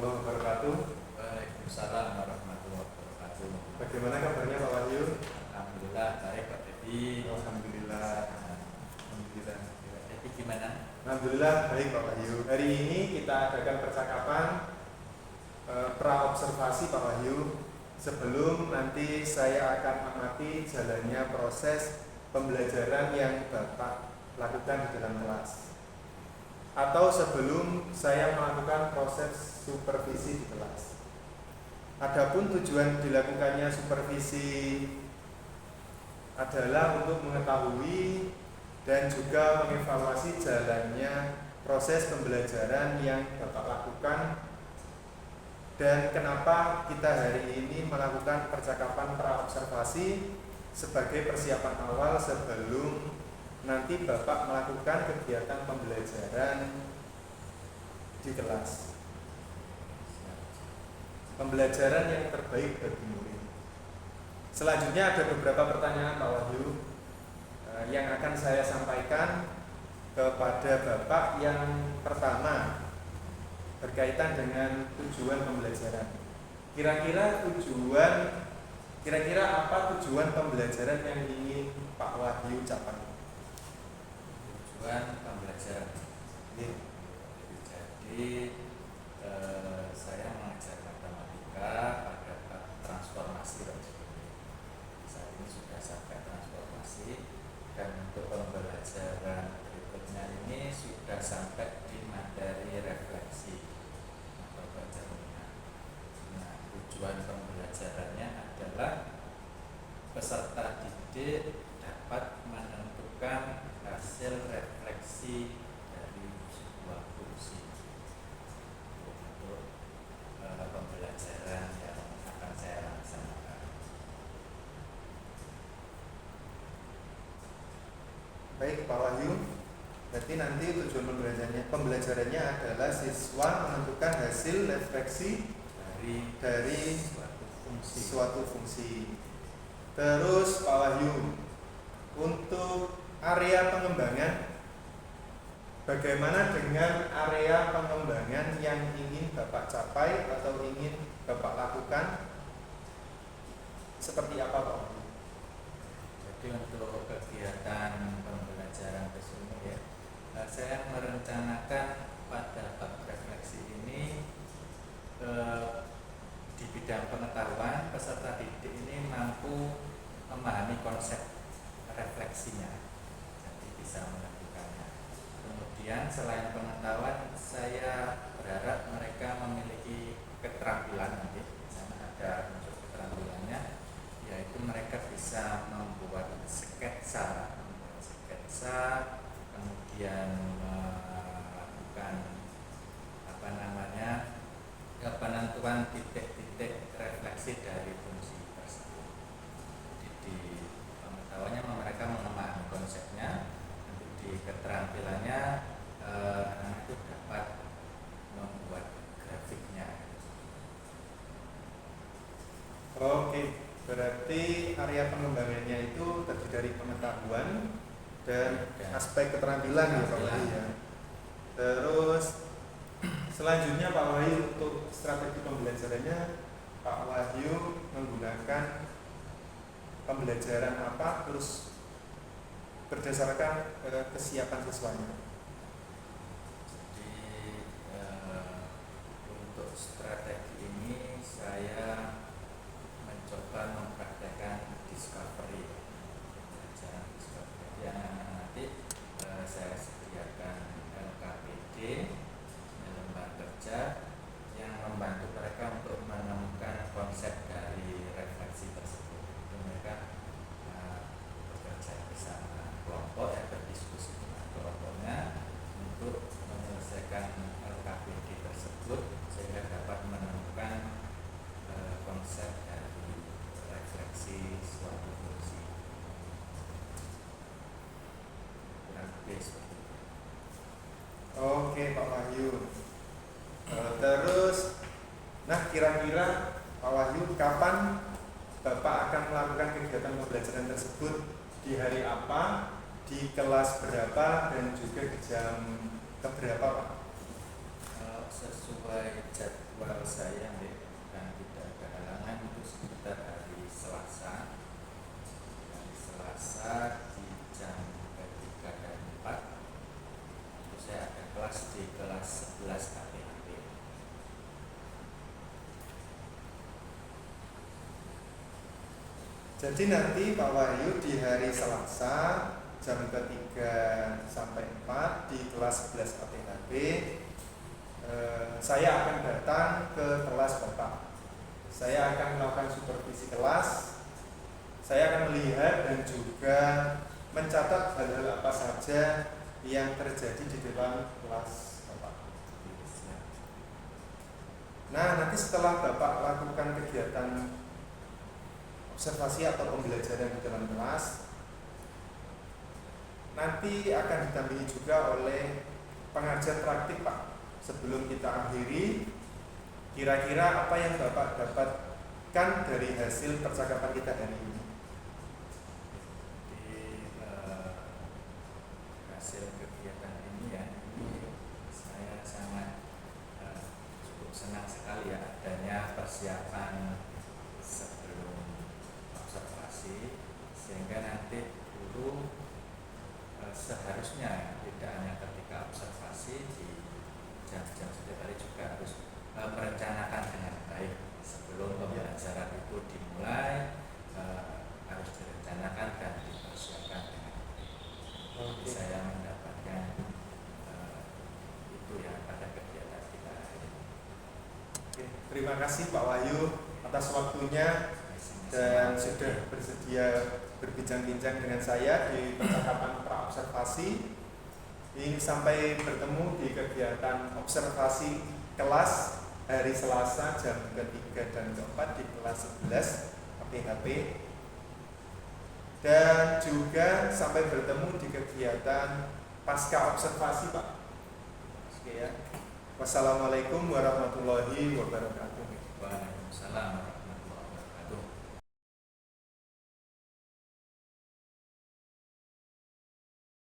warahmatullahi wabarakatuh. Waalaikumsalam warahmatullahi wabarakatuh. Bagaimana kabarnya Pak Wahyu? Alhamdulillah baik Pak Dedi. Alhamdulillah. Alhamdulillah. Jadi gimana? Alhamdulillah baik Pak Wahyu. Hari ini kita adakan percakapan pra-observasi Pak Wahyu. Sebelum nanti saya akan mengamati jalannya proses pembelajaran yang Bapak lakukan di dalam kelas, atau sebelum saya melakukan proses supervisi di kelas. Adapun tujuan dilakukannya supervisi adalah untuk mengetahui dan juga mengevaluasi jalannya proses pembelajaran yang Bapak lakukan, dan kenapa kita hari ini melakukan percakapan pra-observasi sebagai persiapan awal sebelum nanti Bapak melakukan kegiatan pembelajaran di kelas. Pembelajaran yang terbaik bagi murid. Selanjutnya ada beberapa pertanyaan Pak Wahyu yang akan saya sampaikan kepada Bapak. Yang pertama berkaitan dengan tujuan pembelajaran. Kira-kira apa tujuan pembelajaran yang ingin Pak Wahyu capai? Tujuan pembelajaran. Ini. Jadi saya mengajar matematika pada bab transformasi. Saat ini sudah sampai transformasi, dan untuk pembelajaran berikutnya ini sudah sampai di materi refleksi atau baca minat. Nah, tujuan pembelajarannya adalah peserta didik dapat menentukan hasil refleksi dari sebuah fungsi untuk pembelajaran yang akan saya laksanakan. Baik Pak Wahyu, berarti nanti tujuan pembelajarannya adalah siswa menentukan hasil refleksi dari suatu fungsi. Terus Pak Wahyu, untuk area pengembangan, bagaimana dengan area pengembangan yang ingin Bapak capai atau ingin Bapak lakukan? Seperti apa Pak Wahyu? Jadi untuk kegiatan pembelajaran tersebut ya, saya merencanakan pada bab refleksi ini di bidang pengetahuan peserta didik ini mampu memahami konsep refleksinya, jadi bisa melakukannya. Kemudian selain pengetahuan, saya berharap mereka memiliki keterampilan. Nanti di sana ada unsur keterampilannya, yaitu mereka bisa membuat sketsa, kemudian melakukan penentuan titik-titik refleksi dari fungsi tersebut. Jadi di pengetahuannya mereka memahami konsepnya, nanti di keterampilannya anak itu dapat membuat grafiknya. Oke, berarti area pengembangannya itu terdiri dari pengetahuan dan aspek keterampilan ya Pak Wahyu ya. Terus selanjutnya Pak Wahyu, untuk strategi pembelajarannya Pak Wahyu menggunakan pembelajaran apa, terus berdasarkan kesiapan siswanya. Jadi untuk strategi ini saya mencoba mempraktekkan discovery, pembelajaran discovery. Yang nanti saya sediakan LKPD, lembar kerja yang membantu mereka untuk menemukan konsep dari refleksi tersebut. Itu mereka bekerja bersama kelompok, berdiskusi dengan kelompoknya untuk menyelesaikan LKPD tersebut sehingga dapat menemukan konsep dari refleksi suatu fungsi. Kurang lebih seperti itu. Oke Pak Wahyu. Terus, kira-kira Pak Wahyu, kapan Bapak akan melakukan kegiatan pembelajaran tersebut? Di hari apa? Di kelas berapa? Dan juga di jam keberapa Pak? Sesuai jadwal jadwal saya dan tidak ada halangan itu sekitar hari Selasa. Hari Selasa di jam 3 dan 4 itu saya ada kelas di kelas 11 KPHP. Jadi nanti Pak Wahyu di hari Selasa jam ke-3 sampai 4 di kelas 11 KPHP, saya akan datang ke kelas Bapak. Saya akan melakukan supervisi kelas. Saya akan melihat dan juga mencatat hal-hal apa saja yang terjadi di dalam kelas Bapak. Nah, nanti setelah Bapak lakukan kegiatan observasi atau pembelajaran di dalam kelas, nanti akan didampingi juga oleh pengajar praktik Pak. Sebelum kita akhiri, kira-kira apa yang Bapak dapatkan dari hasil percakapan kita hari ini? Hasil kegiatan ini ya, ini saya sangat cukup senang sekali ya adanya persiapan sebelum observasi, sehingga nanti guru seharusnya tidak hanya ketika observasi di jam-jam setiap hari juga harus merencanakan dengan baik sebelum pembelajaran itu dimulai, harus direncanakan dan dipersiapkan dengan baik. Jadi saya mendapatkan itu ya pada kegiatan kita hari ini. Oke, terima kasih Pak Wahyu atas waktunya dan sudah bersedia berbincang-bincang dengan saya di percakapan pra-observasi. Ini sampai bertemu di kegiatan observasi kelas hari Selasa jam ke-3 dan ke-4 di kelas 11 PHP, dan juga sampai bertemu di kegiatan pasca observasi Pak. Oke ya. Wassalamualaikum warahmatullahi wabarakatuh. Waalaikumsalam.